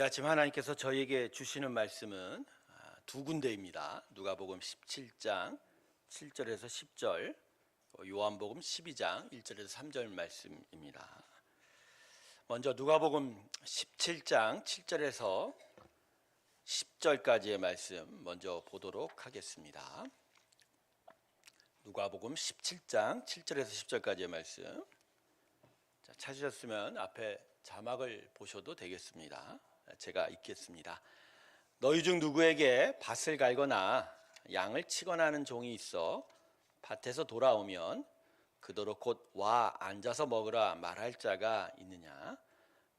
아침 하나님께서 저희에게 주시는 말씀은 두 군데입니다. 누가복음 17장 7절에서 10절, 요한복음 12장 1절에서 3절 말씀입니다. 먼저 누가복음 17장 7절에서 10절까지의 말씀 먼저 보도록 하겠습니다. 누가복음 17장 7절에서 10절까지의 말씀. 찾으셨으면 앞에 자막을 보셔도 되겠습니다. 제가 읽겠습니다. 너희 중 누구에게 밭을 갈거나 양을 치거나 하는 종이 있어 밭에서 돌아오면 그더러 곧 와 앉아서 먹으라 말할 자가 있느냐?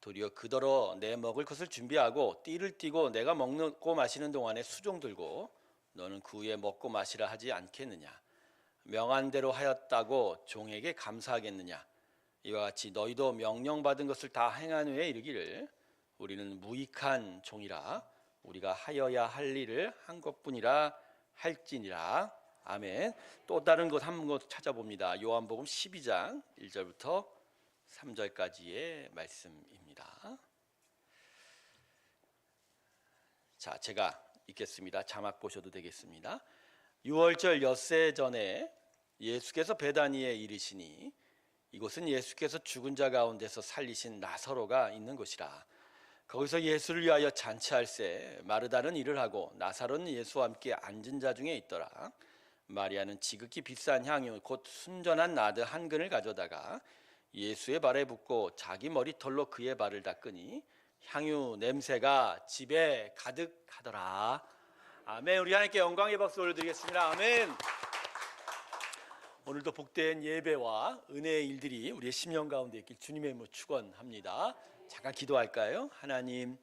도리어 그더러 내 먹을 것을 준비하고 띠를 띠고 내가 먹고 마시는 동안에 수종 들고 너는 그 후에 먹고 마시라 하지 않겠느냐? 명한 대로 하였다고 종에게 감사하겠느냐? 이와 같이 너희도 명령받은 것을 다 행한 후에 이르기를 우리는 무익한 종이라 우리가 하여야 할 일을 한 것뿐이라 할지니라. 아멘. 또 다른 것 한 것 찾아봅니다. 요한복음 12장 1절부터 3절까지의 말씀입니다. 자, 제가 읽겠습니다. 자막 보셔도 되겠습니다. 6월절 엿새 전에 예수께서 베다니에 이르시니 이곳은 예수께서 죽은 자 가운데서 살리신 나사로가 있는 곳이라. 거기서 예수를 위하여 잔치할새 마르다는 일을 하고 나사로는 예수와 함께 앉은 자 중에 있더라. 마리아는 지극히 비싼 향유 곧 순전한 나드 한 근을 가져다가 예수의 발에 붓고 자기 머리털로 그의 발을 닦으니 향유 냄새가 집에 가득하더라. 아멘. 우리 하나님께 영광의 박수 올려드리겠습니다. 아멘. 오늘도 복된 예배와 은혜의 일들이 우리의 심령 가운데 있길 주님의 이름으로 축원합니다. 잠깐 기도할까요? 하나님,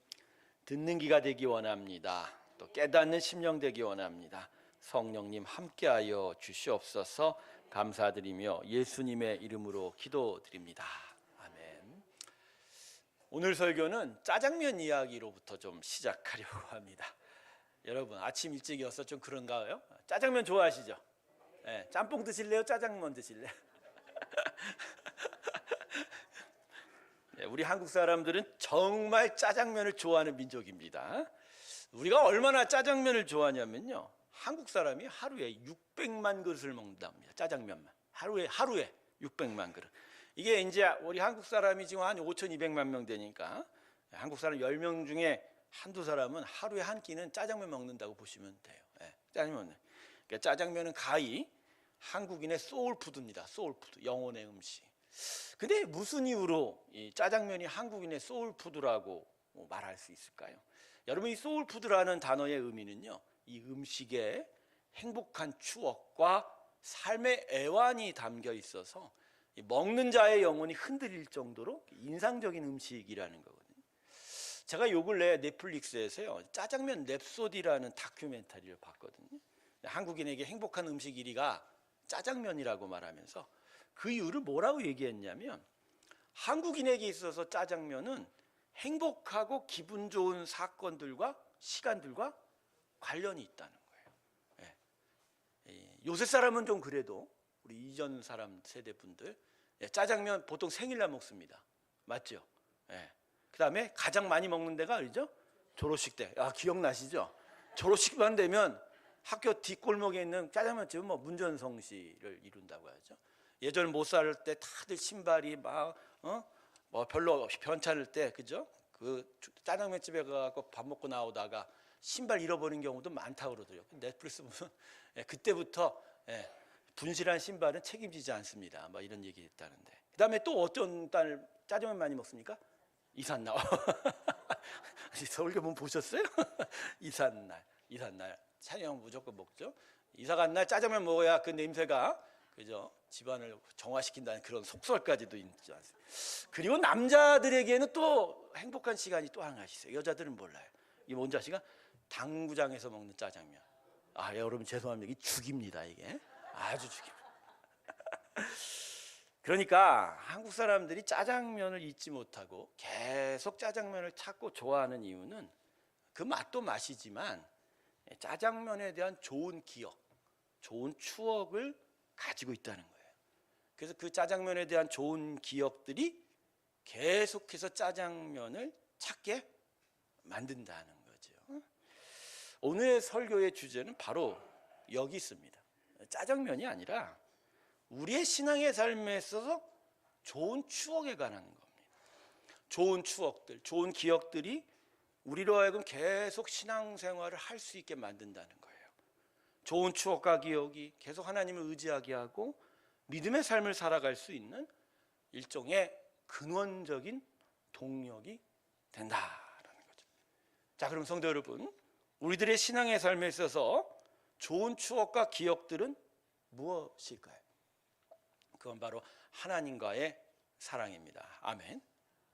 듣는 귀가 되기 원합니다. 또 깨닫는 심령 되기 원합니다. 성령님 함께하여 주시옵소서. 감사드리며 예수님의 이름으로 기도드립니다. 아멘. 오늘 설교는 짜장면 이야기로부터 좀 시작하려고 합니다. 여러분 아침 일찍이어서 좀 그런가요? 짜장면 좋아하시죠? 네, 짬뽕 드실래요? 짜장면 드실래요? 네, 우리 한국 사람들은 정말 짜장면을 좋아하는 민족입니다. 우리가 얼마나 짜장면을 좋아하냐면요, 한국 사람이 하루에 600만 그릇을 먹는답니다. 짜장면만 하루에 600만 그릇. 이게 이제 우리 한국 사람이 지금 한 5,200만 명 되니까 한국 사람 10명 중에 한두 사람은 하루에 한 끼는 짜장면 먹는다고 보시면 돼요. 네, 짜장면은. 그러니까 짜장면은 가히 한국인의 소울푸드입니다. 소울푸드, 영혼의 음식. 근데 무슨 이유로 이 짜장면이 한국인의 소울푸드라고 말할 수 있을까요? 여러분, 이 소울푸드라는 단어의 의미는요, 이 음식에 행복한 추억과 삶의 애환이 담겨 있어서 먹는 자의 영혼이 흔들릴 정도로 인상적인 음식이라는 거거든요. 제가 요 근래 넷플릭스에서요, 짜장면 랩소디라는 다큐멘터리를 봤거든요. 한국인에게 행복한 음식 1위가 짜장면이라고 말하면서 그 이유를 뭐라고 얘기했냐면, 한국인에게 있어서 짜장면은 행복하고 기분 좋은 사건들과 시간들과 관련이 있다는 거예요. 예. 요새 사람은 좀 그래도 우리 이전 사람 세대 분들, 짜장면 보통 생일날 먹습니다. 맞죠? 예. 그 다음에 가장 많이 먹는 데가 어디죠? 졸업식 때. 아, 기억나시죠? 졸업식만 되면 학교 뒷골목에 있는 짜장면집은 뭐 문전성시를 이룬다고 하죠. 예전 못 살 때 다들 신발이 막 뭐 별로 편찮을 때, 그죠? 그 짜장면집에 가서 밥 먹고 나오다가 신발 잃어버린 경우도 많다고 그러더라고요. 넷플릭스 보면 그때부터 분실한 신발은 책임지지 않습니다. 뭐 이런 얘기 했다는데. 그다음에 또 어떤 딸 짜장면 많이 먹습니까? 이삿날. 서울교 문 보셨어요? 이삿날 찬양 무조건 먹죠. 이사 간 날 짜장면 먹어야 그 냄새가, 그죠, 집안을 정화시킨다는 그런 속설까지도 있지 않습니까? 그리고 남자들에게는 또 행복한 시간이 또 하나 있어요. 여자들은 몰라요. 이게 뭔지 아시가? 당구장에서 먹는 짜장면. 아, 여러분 죄송합니다. 이 죽입니다. 이게 아주 죽입니다. 그러니까 한국 사람들이 짜장면을 잊지 못하고 계속 짜장면을 찾고 좋아하는 이유는 그 맛도 맛이지만 짜장면에 대한 좋은 기억, 좋은 추억을 가지고 있다는 거예요. 그래서 그 짜장면에 대한 좋은 기억들이 계속해서 짜장면을 찾게 만든다는 거죠. 오늘의 설교의 주제는 바로 여기 있습니다. 짜장면이 아니라 우리의 신앙의 삶에 있어서 좋은 추억에 관한 겁니다. 좋은 추억들, 좋은 기억들이 우리로 하여금 계속 신앙생활을 할 수 있게 만든다는 거예요. 좋은 추억과 기억이 계속 하나님을 의지하게 하고 믿음의 삶을 살아갈 수 있는 일종의 근원적인 동력이 된다라는 거죠. 자, 그럼 성도 여러분, 우리들의 신앙의 삶에 있어서 좋은 추억과 기억들은 무엇일까요? 그건 바로 하나님과의 사랑입니다. 아멘.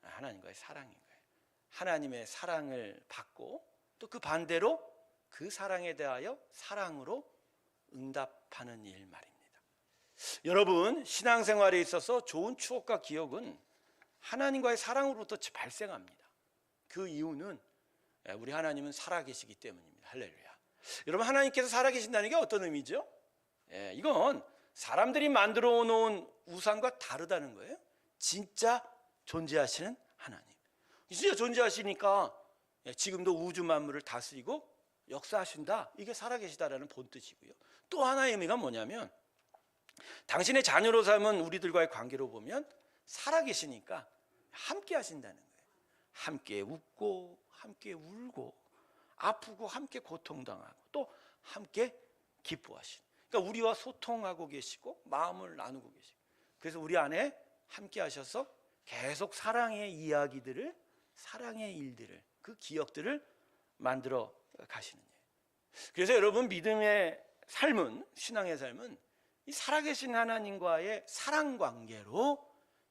하나님과의 사랑인 거예요. 하나님의 사랑을 받고 또 그 반대로 그 사랑에 대하여 사랑으로 응답하는 일 말입니다. 여러분, 신앙생활에 있어서 좋은 추억과 기억은 하나님과의 사랑으로부터 발생합니다. 그 이유는 우리 하나님은 살아계시기 때문입니다. 할렐루야. 여러분, 하나님께서 살아계신다는 게 어떤 의미죠? 이건 사람들이 만들어 놓은 우상과 다르다는 거예요. 진짜 존재하시는 하나님. 진짜 존재하시니까 지금도 우주 만물을 다스리고 역사하신다. 이게 살아계시다라는 본뜻이고요. 또 하나의 의미가 뭐냐면 당신의 자녀로 삼은 우리들과의 관계로 보면 살아계시니까 함께 하신다는 거예요. 함께 웃고 함께 울고 아프고 함께 고통당하고 또 함께 기뻐하시는, 그러니까 우리와 소통하고 계시고 마음을 나누고 계시고, 그래서 우리 안에 함께 하셔서 계속 사랑의 이야기들을, 사랑의 일들을, 그 기억들을 만들어 가시는 거예요. 그래서 여러분, 믿음의 삶은, 신앙의 삶은 이 살아계신 하나님과의 사랑 관계로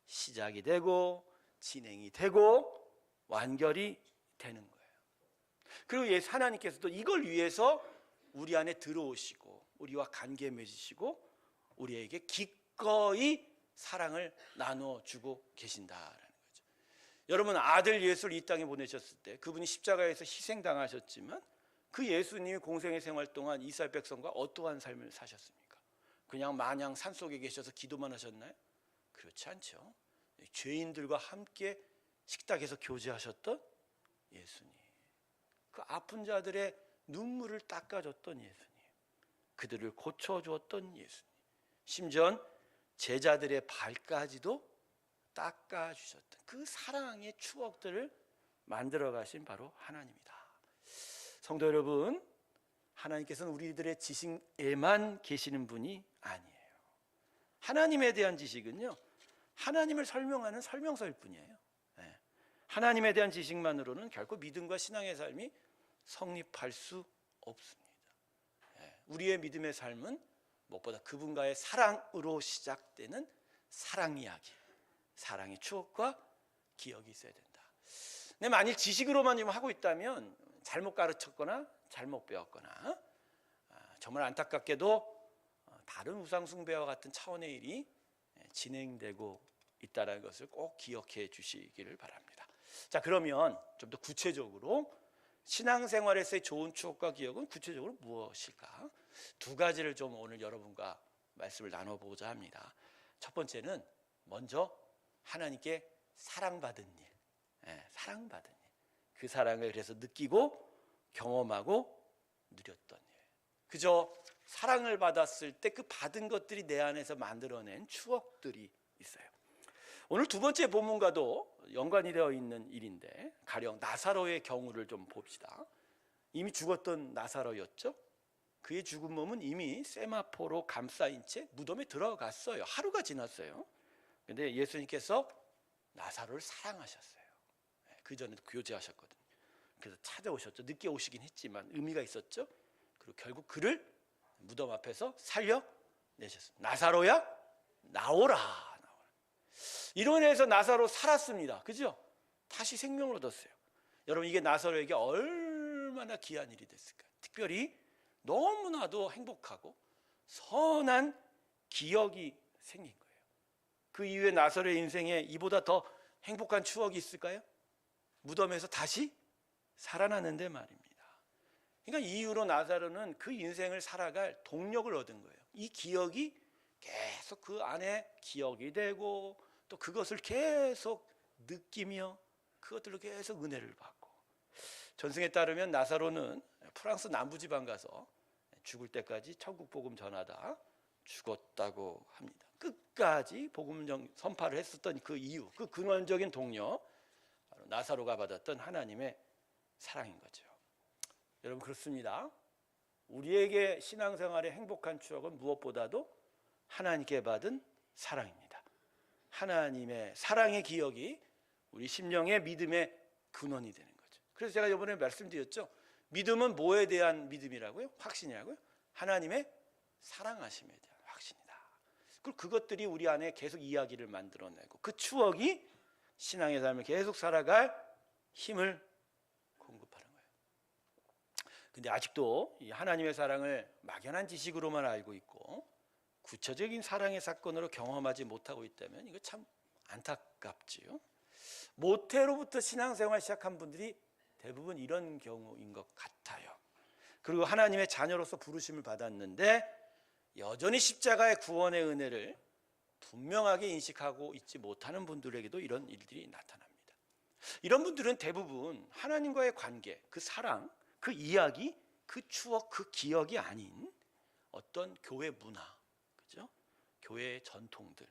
시작이 되고 진행이 되고 완결이 되는 거예요. 그리고 예수 하나님께서도 이걸 위해서 우리 안에 들어오시고 우리와 관계 맺으시고 우리에게 기꺼이 사랑을 나눠주고 계신다라는 거죠. 여러분, 아들 예수를 이 땅에 보내셨을 때 그분이 십자가에서 희생당하셨지만 그 예수님이 공생의 생활 동안 이스라엘 백성과 어떠한 삶을 사셨습니까? 그냥 마냥 산속에 계셔서 기도만 하셨나요? 그렇지 않죠. 죄인들과 함께 식탁에서 교제하셨던 예수님, 그 아픈 자들의 눈물을 닦아줬던 예수님, 그들을 고쳐주었던 예수님, 심지어 제자들의 발까지도 닦아주셨던 그 사랑의 추억들을 만들어 가신 바로 하나님이다. 성도 여러분, 하나님께서는 우리들의 지식에만 계시는 분이 아니에요. 하나님에 대한 지식은요, 하나님을 설명하는 설명서일 뿐이에요. 하나님에 대한 지식만으로는 결코 믿음과 신앙의 삶이 성립할 수 없습니다. 우리의 믿음의 삶은 무엇보다 그분과의 사랑으로 시작되는 사랑 이야기, 사랑의 추억과 기억이 있어야 된다. 근데 만일 지식으로만 좀 하고 있다면 잘못 가르쳤거나 잘못 배웠거나 정말 안타깝게도 다른 우상숭배와 같은 차원의 일이 진행되고 있다는 것을 꼭 기억해 주시기를 바랍니다. 자, 그러면 좀 더 구체적으로 신앙생활에서의 좋은 추억과 기억은 구체적으로 무엇일까? 두 가지를 좀 오늘 여러분과 말씀을 나눠보고자 합니다. 첫 번째는 먼저 하나님께 사랑받은 일, 사랑받은 일, 그 사랑을 그래서 느끼고 경험하고 누렸던 일. 그저 사랑을 받았을 때 그 받은 것들이 내 안에서 만들어낸 추억들이 있어요. 오늘 두 번째 본문과도 연관이 되어 있는 일인데, 가령 나사로의 경우를 좀 봅시다. 이미 죽었던 나사로였죠. 그의 죽은 몸은 이미 세마포로 감싸인 채 무덤에 들어갔어요. 하루가 지났어요. 근데 예수님께서 나사로를 사랑하셨어요. 그 전에도 교제하셨거든요. 그래서 찾아오셨죠. 늦게 오시긴 했지만 의미가 있었죠. 그리고 결국 그를 무덤 앞에서 살려내셨습니다. 나사로야, 나오라. 이로 인해서 나사로 살았습니다. 그죠? 다시 생명을 얻었어요. 여러분, 이게 나사로에게 얼마나 귀한 일이 됐을까요? 특별히 너무나도 행복하고 선한 기억이 생긴 거예요. 그 이후에 나사로의 인생에 이보다 더 행복한 추억이 있을까요? 무덤에서 다시 살아나는데 말입니다. 그러니까 이 이후로 나사로는 그 인생을 살아갈 동력을 얻은 거예요. 이 기억이 계속 그 안에 기억이 되고 또 그것을 계속 느끼며 그것들로 계속 은혜를 받고, 전승에 따르면 나사로는 프랑스 남부지방 가서 죽을 때까지 천국 복음 전하다 죽었다고 합니다. 끝까지 복음 선파를 했었던 그 이유, 그 근원적인 동력, 바로 나사로가 받았던 하나님의 사랑인 거죠. 여러분, 그렇습니다. 우리에게 신앙생활의 행복한 추억은 무엇보다도 하나님께 받은 사랑입니다. 하나님의 사랑의 기억이 우리 심령의 믿음의 근원이 되는 거죠. 그래서 제가 이번에 말씀드렸죠. 믿음은 뭐에 대한 믿음이라고요? 확신이라고요? 하나님의 사랑하심에 대한 확신이다. 그리고 그것들이 우리 안에 계속 이야기를 만들어내고 그 추억이 신앙의 삶을 계속 살아갈 힘을 공급하는 거예요. 근데 아직도 이 하나님의 사랑을 막연한 지식으로만 알고 있고 구체적인 사랑의 사건으로 경험하지 못하고 있다면 이거 참 안타깝지요. 모태로부터 신앙생활 시작한 분들이 대부분 이런 경우인 것 같아요. 그리고 하나님의 자녀로서 부르심을 받았는데 여전히 십자가의 구원의 은혜를 분명하게 인식하고 있지 못하는 분들에게도 이런 일들이 나타납니다. 이런 분들은 대부분 하나님과의 관계, 그 사랑, 그 이야기, 그 추억, 그 기억이 아닌 어떤 교회 문화, 그죠? 교회의 전통들,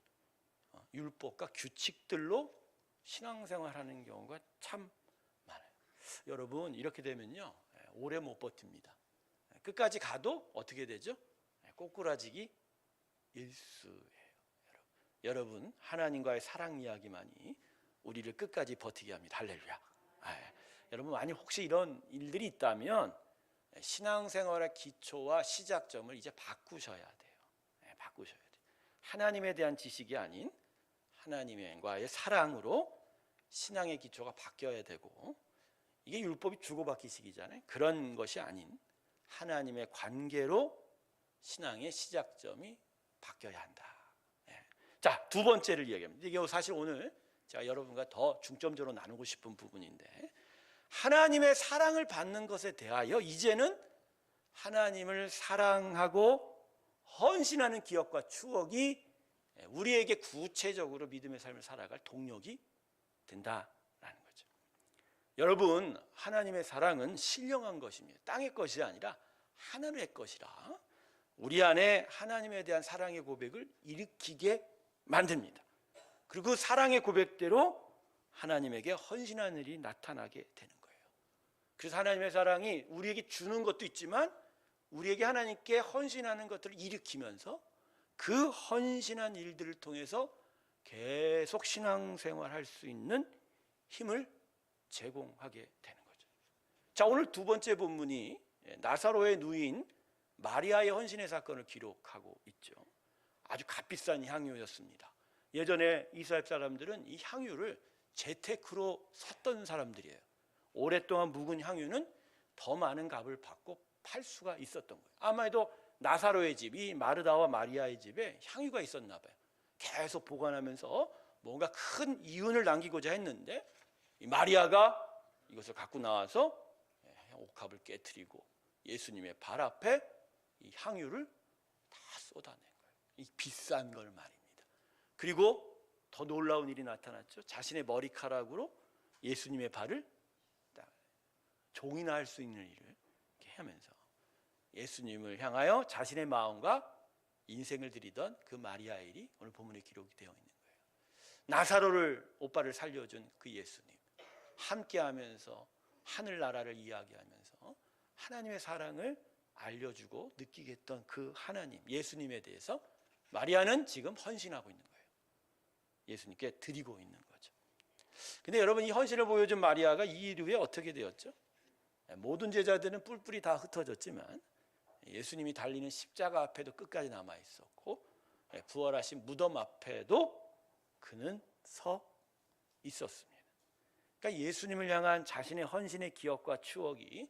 율법과 규칙들로 신앙생활하는 경우가 참 많아요. 여러분, 이렇게 되면요 오래 못 버팁니다. 끝까지 가도 어떻게 되죠? 꼬꾸라지기 일쑤예요. 여러분, 하나님과의 사랑 이야기만이 우리를 끝까지 버티게 합니다. 할렐루야. 여러분, 만약 혹시 이런 일들이 있다면 신앙생활의 기초와 시작점을 이제 바꾸셔야 돼요. 바꾸셔야 돼요. 하나님에 대한 지식이 아닌 하나님과의 사랑으로 신앙의 기초가 바뀌어야 되고, 이게 율법이 주고받기식이잖아요. 그런 것이 아닌 하나님의 관계로 신앙의 시작점이 바뀌어야 한다. 자, 두 번째를 이야기합니다. 이게 사실 오늘 제가 여러분과 더 중점적으로 나누고 싶은 부분인데, 하나님의 사랑을 받는 것에 대하여 이제는 하나님을 사랑하고 헌신하는 기억과 추억이 우리에게 구체적으로 믿음의 삶을 살아갈 동력이 된다라는 거죠. 여러분, 하나님의 사랑은 신령한 것입니다. 땅의 것이 아니라 하늘의 것이라 우리 안에 하나님에 대한 사랑의 고백을 일으키게 만듭니다. 그리고 그 사랑의 고백대로 하나님에게 헌신하는 일이 나타나게 되는 거예요. 그래서 하나님의 사랑이 우리에게 주는 것도 있지만 우리에게 하나님께 헌신하는 것들을 일으키면서 그 헌신한 일들을 통해서 계속 신앙생활할 수 있는 힘을 제공하게 되는 거죠. 자, 오늘 두 번째 본문이 나사로의 누이인 마리아의 헌신의 사건을 기록하고 있죠. 아주 값비싼 향유였습니다. 예전에 이스라엘 사람들은 이 향유를 재테크로 샀던 사람들이에요. 오랫동안 묵은 향유는 더 많은 값을 받고 팔 수가 있었던 거예요. 아마도 나사로의 집, 이 마르다와 마리아의 집에 향유가 있었나 봐요. 계속 보관하면서 뭔가 큰 이윤을 남기고자 했는데 이 마리아가 이것을 갖고 나와서 옥합을 깨트리고 예수님의 발 앞에 이 향유를 다 쏟아낸 거예요. 이 비싼 걸 말입니다. 그리고 더 놀라운 일이 나타났죠. 자신의 머리카락으로 예수님의 발을 종이나 할 수 있는 일을 이렇게 하면서 예수님을 향하여 자신의 마음과 인생을 드리던 그 마리아의 일이 오늘 본문에 기록이 되어 있는 거예요. 나사로를, 오빠를 살려준 그 예수님, 함께하면서 하늘나라를 이야기하면서 하나님의 사랑을 알려주고 느끼게 했던 그 하나님, 예수님에 대해서 마리아는 지금 헌신하고 있는 거예요. 예수님께 드리고 있는 거죠. 근데 여러분, 이 헌신을 보여준 마리아가 이 일 후에 어떻게 되었죠? 모든 제자들은 뿔뿔이 다 흩어졌지만 예수님이 달리는 십자가 앞에도 끝까지 남아 있었고, 부활하신 무덤 앞에도 그는 서 있었습니다. 그러니까 예수님을 향한 자신의 헌신의 기억과 추억이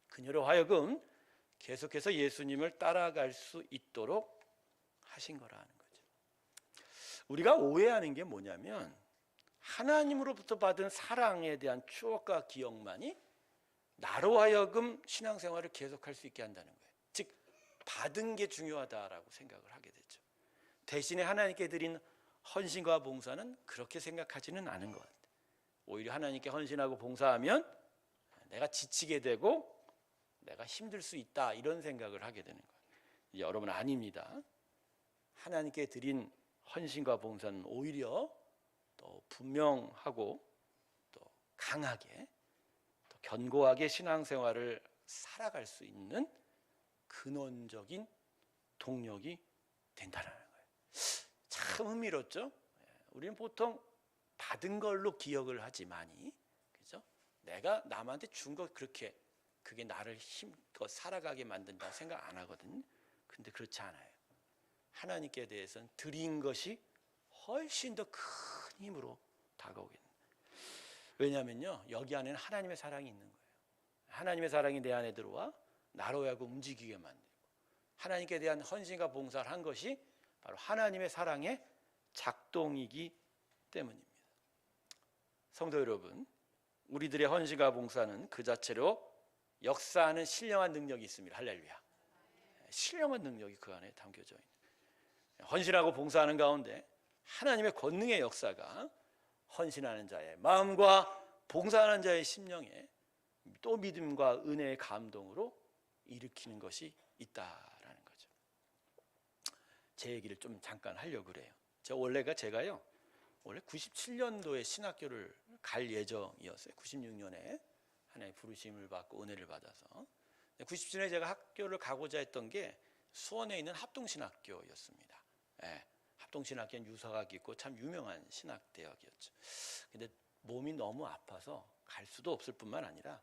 그녀로 하여금 계속해서 예수님을 따라갈 수 있도록 하신 거라는 거죠. 우리가 오해하는 게 뭐냐면 하나님으로부터 받은 사랑에 대한 추억과 기억만이 나로 하여금 신앙생활을 계속할 수 있게 한다는 거예요. 즉, 받은 게 중요하다라고 생각을 하게 되죠. 대신에 하나님께 드린 헌신과 봉사는 그렇게 생각하지는 않은 것 같아요. 오히려 하나님께 헌신하고 봉사하면 내가 지치게 되고 내가 힘들 수 있다 이런 생각을 하게 되는 거예요. 여러분 아닙니다. 하나님께 드린 헌신과 봉사는 오히려 또 분명하고 또 강하게 또 견고하게 신앙생활을 살아갈 수 있는 근원적인 동력이 된다는 거예요. 참 흥미롭죠? 우리는 보통 받은 걸로 기억을 하지만이, 그죠? 내가 남한테 준 거 그렇게 그게 나를 힘껏 살아가게 만든다 생각 안 하거든요. 근데 그렇지 않아요. 하나님께 대해서는 드린 것이 훨씬 더 큰 힘으로 다가오겠습니다. 왜냐하면요, 여기 안에는 하나님의 사랑이 있는 거예요. 하나님의 사랑이 내 안에 들어와 나로 하여금 움직이게 만들고, 하나님께 대한 헌신과 봉사를 한 것이 바로 하나님의 사랑의 작동이기 때문입니다. 성도 여러분, 우리들의 헌신과 봉사는 그 자체로 역사하는 신령한 능력이 있습니다. 할렐루야. 신령한 능력이 그 안에 담겨져 있는, 헌신하고 봉사하는 가운데 하나님의 권능의 역사가 헌신하는 자의 마음과 봉사하는 자의 심령에 또 믿음과 은혜의 감동으로 일으키는 것이 있다라는 거죠. 제 얘기를 좀 잠깐 하려고 그래요. 제가요 원래 97년도에 신학교를 갈 예정이었어요. 96년에 하나님의 부르심을 받고 은혜를 받아서 97년에 제가 학교를 가고자 했던 게 수원에 있는 합동신학교였습니다. 네, 합동신학교는 유서학이 있고 참 유명한 신학대학이었죠. 근데 몸이 너무 아파서 갈 수도 없을 뿐만 아니라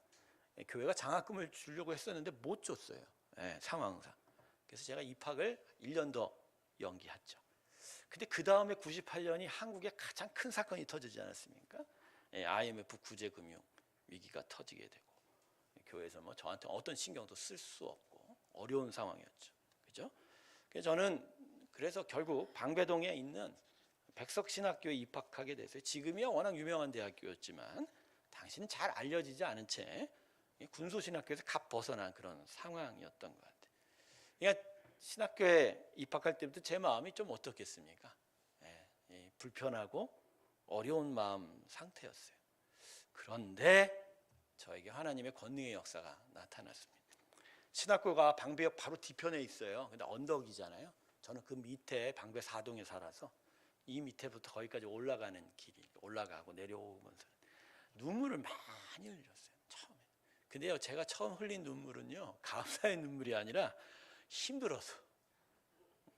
교회가 장학금을 주려고 했었는데 못 줬어요. 네, 상황상. 그래서 제가 입학을 1년 더 연기했죠. 근데 그 다음에 98년이 한국에 가장 큰 사건이 터지지 않았습니까? IMF 구제금융 위기가 터지게 되고, 교회에서 뭐 저한테 어떤 신경도 쓸 수 없고 어려운 상황이었죠. 그죠? 그래서 저는 결국 방배동에 있는 백석신학교에 입학하게 됐어요. 지금이야 워낙 유명한 대학교였지만 당시는 잘 알려지지 않은 채 군소신학교에서 갓 벗어난 그런 상황이었던 것 같아요. 그러니까 신학교에 입학할 때부터 제 마음이 좀 어떻겠습니까? 불편하고 어려운 마음 상태였어요. 그런데 저에게 하나님의 권능의 역사가 나타났습니다. 신학교가 방배역 바로 뒤편에 있어요. 근데 언덕이잖아요. 저는 그 밑에 방배 4동에 살아서 이 밑에부터 거기까지 올라가는 길이 올라가고 내려오면서 눈물을 많이 흘렸어요. 처음에. 근데요, 제가 처음 흘린 눈물은요, 감사의 눈물이 아니라 힘들어서,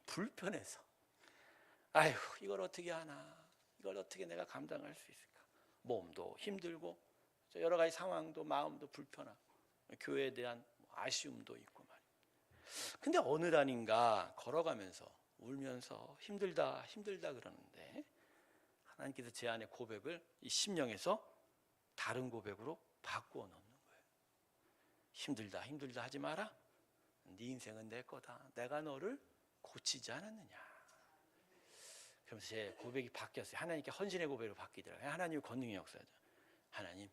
불편해서, 아휴 이걸 어떻게 하나, 이걸 어떻게 내가 감당할 수 있을까. 몸도 힘들고 여러 가지 상황도 마음도 불편하고 교회에 대한 아쉬움도 있고 말이에요. 근데 어느 날인가 걸어가면서 울면서 힘들다 그러는데 하나님께서 제 안의 고백을 이 심령에서 다른 고백으로 바꾸어 놓는 거예요. 힘들다 하지 마라. 네 인생은 내 거다. 내가 너를 고치지 않았느냐. 그러면서 제 고백이 바뀌었어요. 하나님께 헌신의 고백으로 바뀌더라고요. 하나님의 권능의 역사죠. 하나님,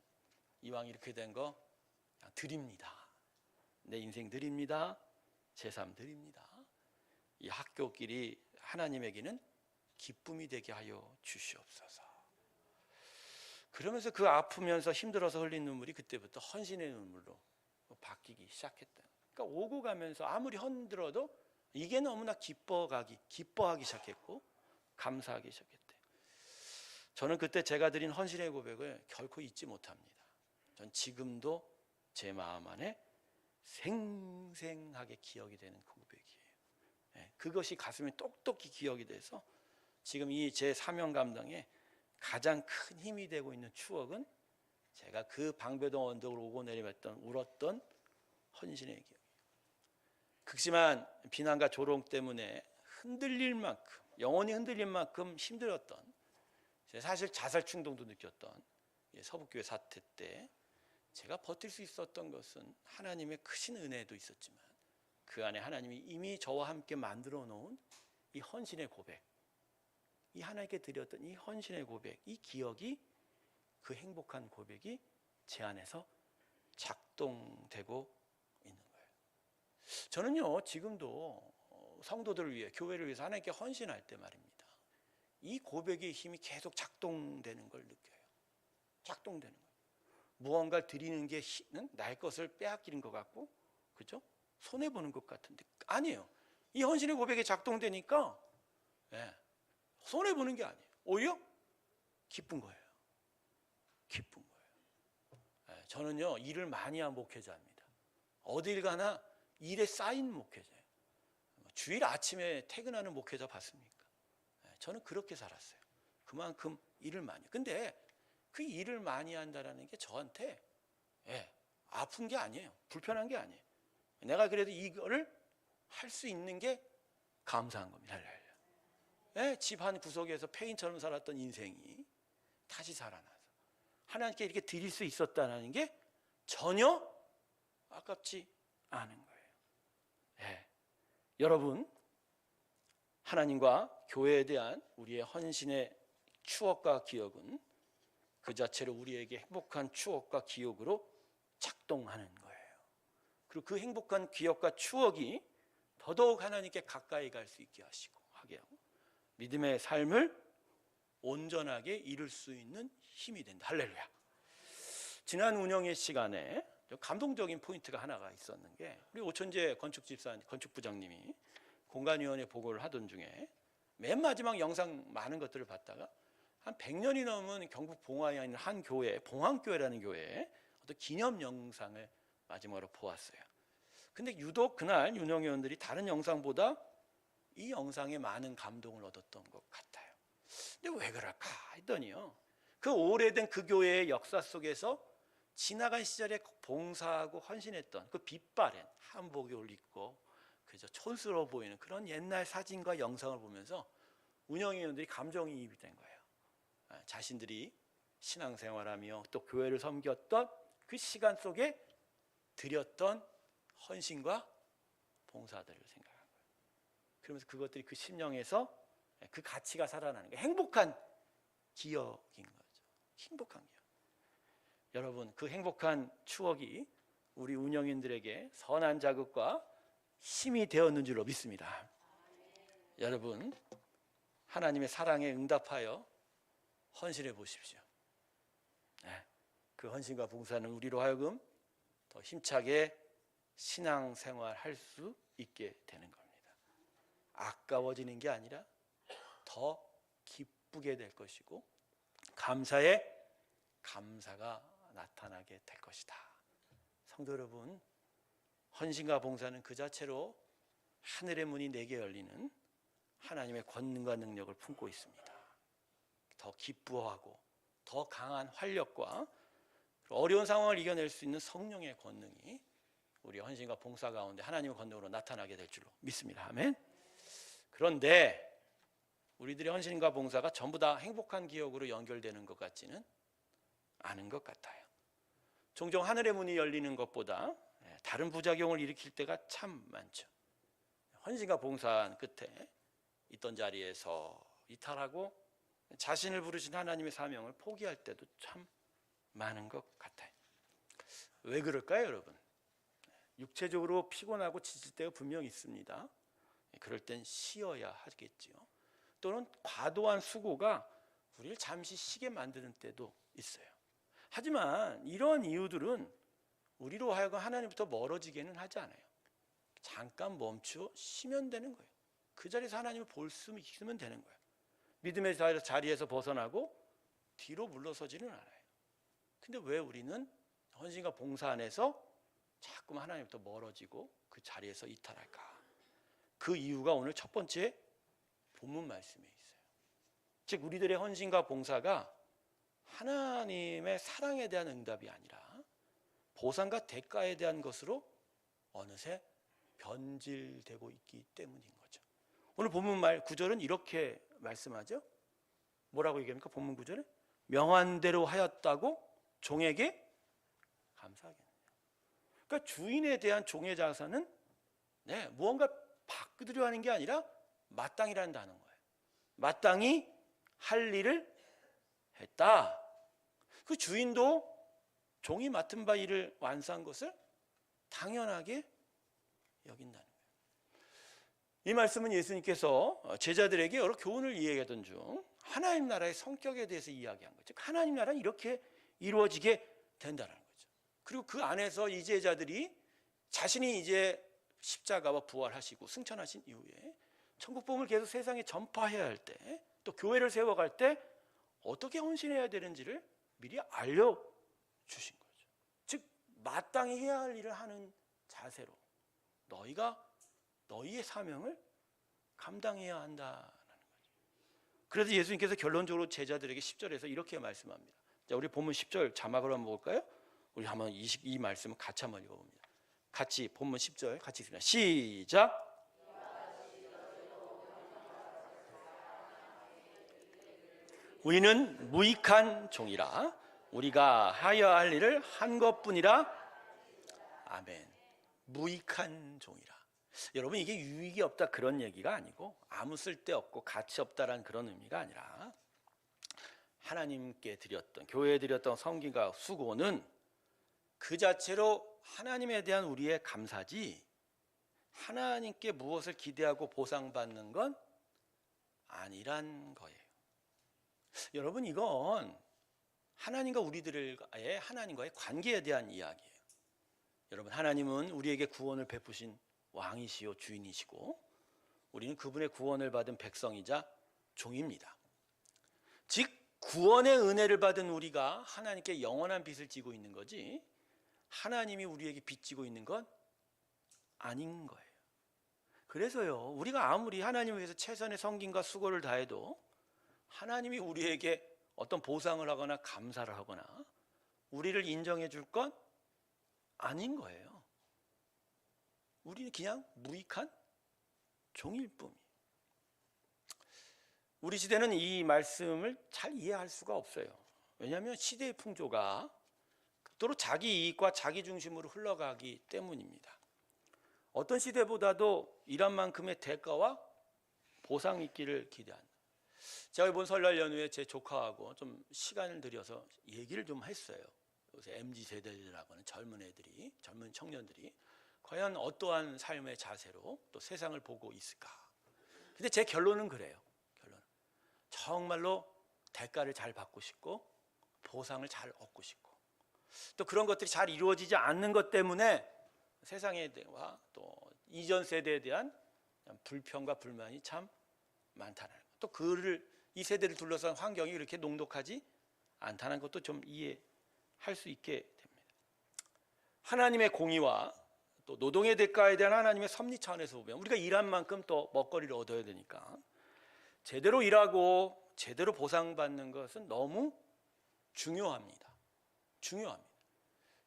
이왕 이렇게 된 거 드립니다. 내 인생 드립니다. 제 삶 드립니다. 이 학교길이 하나님에게는 기쁨이 되게 하여 주시옵소서. 그러면서 그 아프면서 힘들어서 흘린 눈물이 그때부터 헌신의 눈물로 바뀌기 시작했다. 그러니까 오고 가면서 아무리 흔들어도 이게 너무나 기뻐하기 시작했고 감사하기 시작했대요. 저는 그때 제가 드린 헌신의 고백을 결코 잊지 못합니다. 전 지금도 제 마음 안에 생생하게 기억이 되는 고백이에요. 그것이 가슴에 똑똑히 기억이 돼서 지금 이 제 사명 감당에 가장 큰 힘이 되고 있는 추억은 제가 그 방배동 언덕을 오고 내리던 울었던 헌신의 기억이에요. 극심한 비난과 조롱 때문에 흔들릴 만큼, 영혼이 흔들릴 만큼 힘들었던, 사실 자살 충동도 느꼈던 서북교회 사태 때 제가 버틸 수 있었던 것은 하나님의 크신 은혜도 있었지만 그 안에 하나님이 이미 저와 함께 만들어 놓은 이 헌신의 고백, 이 하나님께 드렸던 이 헌신의 고백, 이 기억이, 그 행복한 고백이 제 안에서 작동되고 있는 거예요. 저는요, 지금도 성도들을 위해, 교회를 위해서 하나님께 헌신할 때 말입니다, 이 고백의 힘이 계속 작동되는 걸 느껴요. 작동되는 거예요. 무언가를 드리는 게 나의 것을 빼앗기는 것 같고, 그죠? 손해 보는 것 같은데 아니에요. 이 헌신의 고백이 작동되니까 손해 보는 게 아니에요. 오히려 기쁜 거예요. 기쁜 거예요. 저는요 일을 많이 한 목회자입니다. 어딜 가나 일에 쌓인 목회자예요. 주일 아침에 퇴근하는 목회자 봤습니까? 저는 그렇게 살았어요. 그만큼 일을 많이. 근데 그 일을 많이 한다라는 게 저한테 아픈 게 아니에요. 불편한 게 아니에요. 내가 그래도 이거를 할 수 있는 게 감사한 겁니다. 집 한 구석에서 폐인처럼 살았던 인생이 다시 살아나서 하나님께 이렇게 드릴 수 있었다는 게 전혀 아깝지 않은 거예요. 여러분, 하나님과 교회에 대한 우리의 헌신의 추억과 기억은 그 자체로 우리에게 행복한 추억과 기억으로 작동하는 거예요. 그리고 그 행복한 기억과 추억이 더더욱 하나님께 가까이 갈 수 있게 하게 하고 믿음의 삶을 온전하게 이룰 수 있는 힘이 된다. 할렐루야. 지난 운영의 시간에 감동적인 포인트가 하나가 있었는 게, 우리 오천재 건축부장님이 공간위원회 보고를 하던 중에 맨 마지막 영상 많은 것들을 봤다가 한 100년이 넘은 경북 봉화에 있는 한 교회, 봉황교회라는 교회의 어떤 기념 영상을 마지막으로 보았어요. 근데 유독 그날 운영위원들이 다른 영상보다 이 영상에 많은 감동을 얻었던 것 같아요. 근데 왜 그럴까 했더니요, 그 오래된 그 교회의 역사 속에서 지나간 시절에 봉사하고 헌신했던 그 빛바랜 한복을 입고 그저 촌스러워 보이는 그런 옛날 사진과 영상을 보면서 운영위원들이 감정이입이 된 거예요. 자신들이 신앙생활하며 또 교회를 섬겼던 그 시간 속에 드렸던 헌신과 봉사들을 생각한 거예요. 그러면서 그것들이 그 심령에서 그 가치가 살아나는 거예요. 행복한 기억인 거죠. 행복한 기억. 여러분, 그 행복한 추억이 우리 운영인들에게 선한 자극과 힘이 되었는 줄로 믿습니다. 여러분, 하나님의 사랑에 응답하여 헌신해 보십시오. 그 헌신과 봉사는 우리로 하여금 더 힘차게 신앙생활 할 수 있게 되는 겁니다. 아까워지는 게 아니라 더 기쁘게 될 것이고 감사에 감사가 나타나게 될 것이다. 성도 여러분, 헌신과 봉사는 그 자체로 하늘의 문이 내게 열리는 하나님의 권능과 능력을 품고 있습니다. 더 기뻐하고 더 강한 활력과 어려운 상황을 이겨낼 수 있는 성령의 권능이 우리 헌신과 봉사 가운데 하나님의 권능으로 나타나게 될 줄로 믿습니다. 아멘. 그런데 우리들의 헌신과 봉사가 전부 다 행복한 기억으로 연결되는 것 같지는 않은 것 같아요. 종종 하늘의 문이 열리는 것보다 다른 부작용을 일으킬 때가 참 많죠. 헌신과 봉사 끝에 있던 자리에서 이탈하고 자신을 부르신 하나님의 사명을 포기할 때도 참 많은 것 같아요. 왜 그럴까요, 여러분? 육체적으로 피곤하고 지칠 때가 분명히 있습니다. 그럴 땐 쉬어야 하겠지요. 또는 과도한 수고가 우리를 잠시 쉬게 만드는 때도 있어요. 하지만 이러한 이유들은 우리로 하여금 하나님부터 멀어지게는 하지 않아요. 잠깐 멈추어 쉬면 되는 거예요. 그 자리에서 하나님을 볼 수 있으면 되는 거예요. 믿음의 자리에서 벗어나고 뒤로 물러서지는 않아요. 근데 왜 우리는 헌신과 봉사 안에서 자꾸만 하나님부터 멀어지고 그 자리에서 이탈할까? 그 이유가 오늘 첫 번째 본문 말씀에 있어요. 즉 우리들의 헌신과 봉사가 하나님의 사랑에 대한 응답이 아니라 보상과 대가에 대한 것으로 어느새 변질되고 있기 때문인 거죠. 오늘 본문 말 9절은 이렇게 말씀하죠. 뭐라고 얘기합니까? 본문 9절에 명한 대로 하였다고 종에게 감사하겠네요. 그러니까 주인에 대한 종의 자세는 무언가 바꾸려 하는 게 아니라 마땅히라는 단어인 거예요. 마땅히 할 일을 했다. 그 주인도 종이 맡은 바 일을 완수한 것을 당연하게 여긴다는 거예요. 이 말씀은 예수님께서 제자들에게 여러 교훈을 이야기하던 중 하나님 나라의 성격에 대해서 이야기한 거죠. 하나님 나라는 이렇게 이루어지게 된다는 거죠. 그리고 그 안에서 이 제자들이 자신이 이제 십자가와 부활하시고 승천하신 이후에 천국복음을 계속 세상에 전파해야 할 때, 또 교회를 세워갈 때 어떻게 헌신해야 되는지를 미리 알려주신 거죠. 즉 마땅히 해야 할 일을 하는 자세로 너희가 너희의 사명을 감당해야 한다는 거죠. 그래서 예수님께서 결론적으로 제자들에게 10절에서 이렇게 말씀합니다. 자, 우리 본문 10절 자막으로 한번 볼까요? 우리 한번 이 말씀을 같이 한번 읽어봅니다. 같이 본문 10절 같이 읽습니다. 시작. 우리는 무익한 종이라 우리가 하여야 할 일을 한 것뿐이라. 아멘. 무익한 종이라. 여러분, 이게 유익이 없다 그런 얘기가 아니고 아무 쓸데없고 가치 없다라는 그런 의미가 아니라 하나님께 드렸던, 교회에 드렸던 섬김과 수고는 그 자체로 하나님에 대한 우리의 감사지 하나님께 무엇을 기대하고 보상받는 건 아니란 거예요. 여러분, 이건 하나님과 우리들의 하나님과의 관계에 대한 이야기예요. 여러분, 하나님은 우리에게 구원을 베푸신 왕이시요 주인이시고 우리는 그분의 구원을 받은 백성이자 종입니다. 즉 구원의 은혜를 받은 우리가 하나님께 영원한 빚을 지고 있는 거지 하나님이 우리에게 빚지고 있는 건 아닌 거예요. 그래서요, 우리가 아무리 하나님을 위해서 최선의 섬김과 수고를 다해도 하나님이 우리에게 어떤 보상을 하거나 감사를 하거나 우리를 인정해 줄 건 아닌 거예요. 우리는 그냥 무익한 종일 뿐이에요. 우리 시대는 이 말씀을 잘 이해할 수가 없어요. 왜냐하면 시대의 풍조가 극도로 자기 이익과 자기 중심으로 흘러가기 때문입니다. 어떤 시대보다도 일한 만큼의 대가와 보상이 있기를 기대한다. 제가 이번 설날 연휴에 제 조카하고 좀 시간을 들여서 얘기를 좀 했어요. 요새 MZ세대라고 하는 젊은 애들이, 젊은 청년들이 과연 어떠한 삶의 자세로 또 세상을 보고 있을까. 근데 제 결론은 그래요. 정말로 대가를 잘 받고 싶고 보상을 잘 얻고 싶고 또 그런 것들이 잘 이루어지지 않는 것 때문에 세상에 대한 또 이전 세대에 대한 불평과 불만이 참 많다는 것. 또 이 세대를 둘러싼 환경이 이렇게 녹록하지 않다는 것도 좀 이해할 수 있게 됩니다. 하나님의 공의와 또 노동의 대가에 대한 하나님의 섭리 차원에서 보면 우리가 일한 만큼 또 먹거리를 얻어야 되니까 제대로 일하고 제대로 보상받는 것은 너무 중요합니다.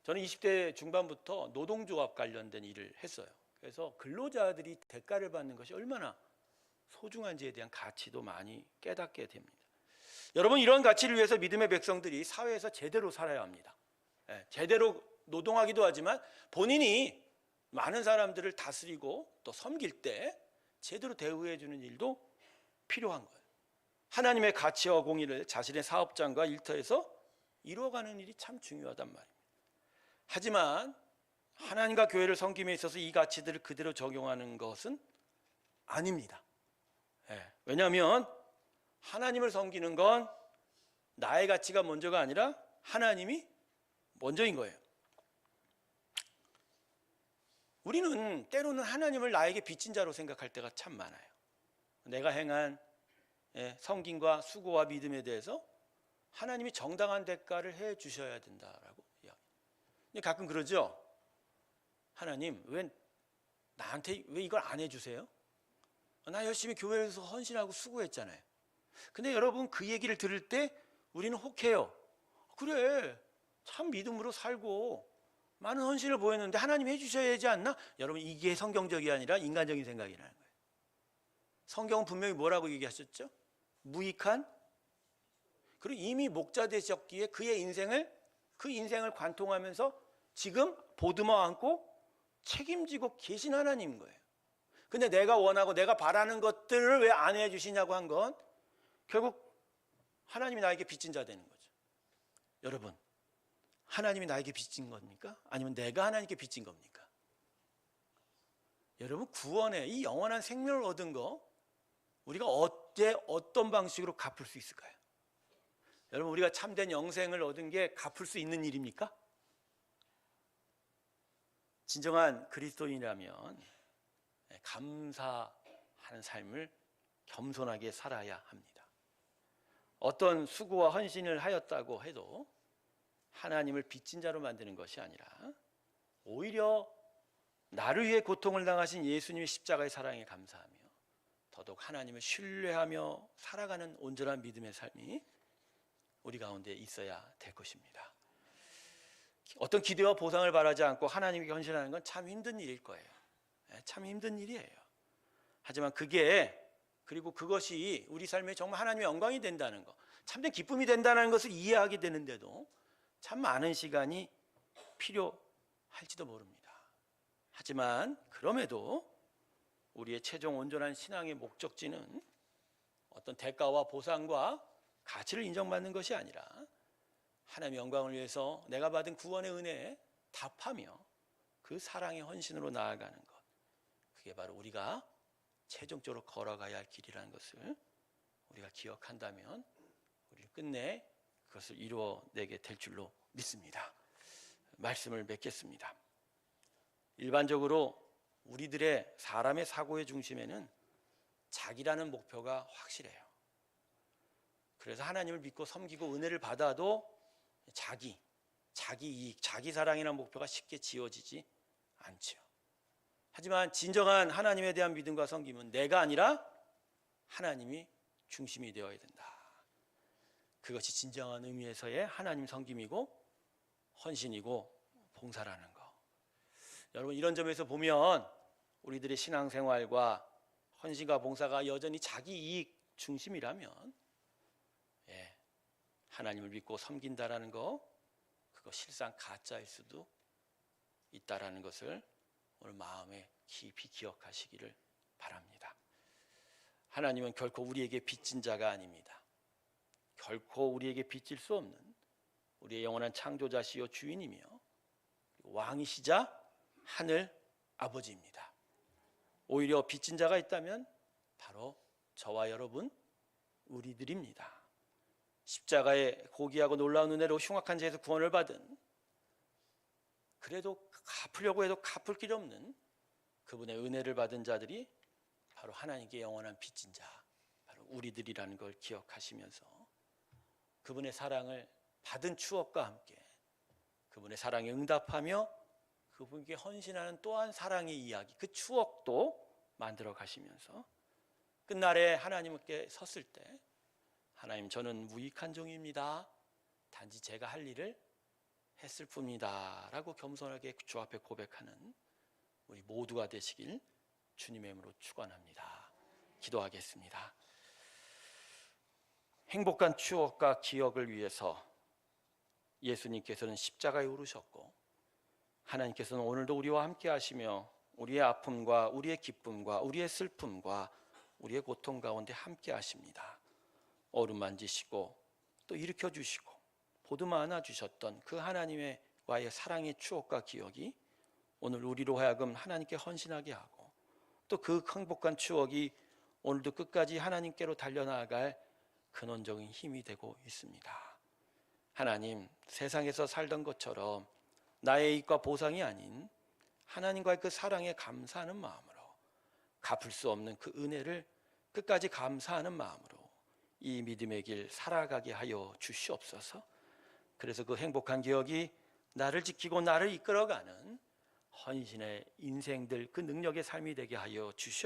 저는 20대 중반부터 노동조합 관련된 일을 했어요. 그래서 근로자들이 대가를 받는 것이 얼마나 소중한지에 대한 가치도 많이 깨닫게 됩니다. 여러분, 이런 가치를 위해서 믿음의 백성들이 사회에서 제대로 살아야 합니다. 제대로 노동하기도 하지만 본인이 많은 사람들을 다스리고 또 섬길 때 제대로 대우해 주는 일도 필요한 거예요. 하나님의 가치와 공의를 자신의 사업장과 일터에서 이루어가는 일이 참 중요하단 말입니다. 하지만 하나님과 교회를 섬김에 있어서 이 가치들을 그대로 적용하는 것은 아닙니다. 왜냐하면 하나님을 섬기는 건 나의 가치가 먼저가 아니라 하나님이 먼저인 거예요. 우리는 때로는 하나님을 나에게 빚진 자로 생각할 때가 참 많아요. 내가 행한 섬김과 수고와 믿음에 대해서 하나님이 정당한 대가를 해 주셔야 된다라고 이야기해요. 가끔 그러죠. 하나님, 왜 나한테 왜 이걸 안 해주세요? 나 열심히 교회에서 헌신하고 수고했잖아요. 근데 여러분, 그 얘기를 들을 때 우리는 혹해요. 그래, 참 믿음으로 살고 많은 헌신을 보였는데 하나님 해주셔야 하지 않나? 여러분, 이게 성경적이 아니라 인간적인 생각이라는 거예요. 성경은 분명히 뭐라고 얘기하셨죠? 무익한, 그리고 이미 목자 되셨기에 그 인생을 관통하면서 지금 보듬어 안고 책임지고 계신 하나님인 거예요. 근데 내가 원하고 내가 바라는 것들을 왜 안 해주시냐고 한 건 결국 하나님이 나에게 빚진 자 되는 거죠. 여러분, 하나님이 나에게 빚진 겁니까? 아니면 내가 하나님께 빚진 겁니까? 여러분, 구원의 이 영원한 생명을 얻은 거 우리가 어떤 방식으로 갚을 수 있을까요? 여러분, 우리가 참된 영생을 얻은 게 갚을 수 있는 일입니까? 진정한 그리스도인이라면 감사하는 삶을 겸손하게 살아야 합니다. 어떤 수고와 헌신을 하였다고 해도 하나님을 빚진 자로 만드는 것이 아니라 오히려 나를 위해 고통을 당하신 예수님의 십자가의 사랑에 감사하며 더더욱 하나님을 신뢰하며 살아가는 온전한 믿음의 삶이 우리 가운데 있어야 될 것입니다. 어떤 기대와 보상을 바라지 않고 하나님께 헌신하는 건 참 힘든 일일 거예요. 참 힘든 일이에요. 하지만 그리고 그것이 우리 삶에 정말 하나님의 영광이 된다는 것, 참된 기쁨이 된다는 것을 이해하게 되는데도 참 많은 시간이 필요할지도 모릅니다. 하지만 그럼에도 우리의 최종 온전한 신앙의 목적지는 어떤 대가와 보상과 가치를 인정받는 것이 아니라 하나님의 영광을 위해서 내가 받은 구원의 은혜에 답하며 그 사랑의 헌신으로 나아가는 것, 그게 바로 우리가 최종적으로 걸어가야 할 길이라는 것을 우리가 기억한다면 우리는 끝내 그것을 이루어내게 될 줄로 믿습니다. 말씀을 맺겠습니다. 일반적으로 우리들의 사람의 사고의 중심에는 자기라는 목표가 확실해요. 그래서 하나님을 믿고 섬기고 은혜를 받아도 자기 이익, 자기 사랑이라는 목표가 쉽게 지어지지 않죠. 하지만 진정한 하나님에 대한 믿음과 섬김은 내가 아니라 하나님이 중심이 되어야 된다. 그것이 진정한 의미에서의 하나님 섬김이고 헌신이고 봉사라는 것. 여러분, 이런 점에서 보면 우리들의 신앙생활과 헌신과 봉사가 여전히 자기 이익 중심이라면 하나님을 믿고 섬긴다라는 거, 그거 실상 가짜일 수도 있다라는 것을 오늘 마음에 깊이 기억하시기를 바랍니다. 하나님은 결코 우리에게 빚진 자가 아닙니다. 결코 우리에게 빚질 수 없는 우리의 영원한 창조자시요 주인이며 왕이시자 하늘 아버지입니다. 오히려 빚진 자가 있다면 바로 저와 여러분, 우리들입니다. 십자가의 고귀하고 놀라운 은혜로 흉악한 죄에서 구원을 받은, 그래도 갚으려고 해도 갚을 길이 없는 그분의 은혜를 받은 자들이 바로 하나님께 영원한 빚진 자, 바로 우리들이라는 걸 기억하시면서 그분의 사랑을 받은 추억과 함께 그분의 사랑에 응답하며 그분께 헌신하는 또한 사랑의 이야기, 그 추억도 만들어 가시면서 끝날에 하나님께 섰을 때, 하나님, 저는 무익한 종입니다. 단지 제가 할 일을 했을 뿐이다 라고 겸손하게 주 앞에 고백하는 우리 모두가 되시길 주님의 이름으로 축원합니다. 기도하겠습니다. 행복한 추억과 기억을 위해서 예수님께서는 십자가에 오르셨고 하나님께서는 오늘도 우리와 함께 하시며 우리의 아픔과 우리의 기쁨과 우리의 슬픔과 우리의 고통 가운데 함께 하십니다. 어루만지시고 또 일으켜 주시고 보듬어 안아 주셨던 그 하나님과의 사랑의 추억과 기억이 오늘 우리로 하여금 하나님께 헌신하게 하고 또 그 행복한 추억이 오늘도 끝까지 하나님께로 달려나갈 근원적인 힘이 되고 있습니다. 하나님, 세상에서 살던 것처럼 나의 이익과 보상이 아닌 하나님과의 그 사랑에 감사하는 마음으로, 갚을 수 없는 그 은혜를 끝까지 감사하는 마음으로 이 믿음의 길 살아가게 하여 주시옵소서. 그래서 그 행복한 기억이 나를 지키고 나를 이끌어가는 헌신의 인생들, 그 능력의 삶이 되게 하여 주시옵소서.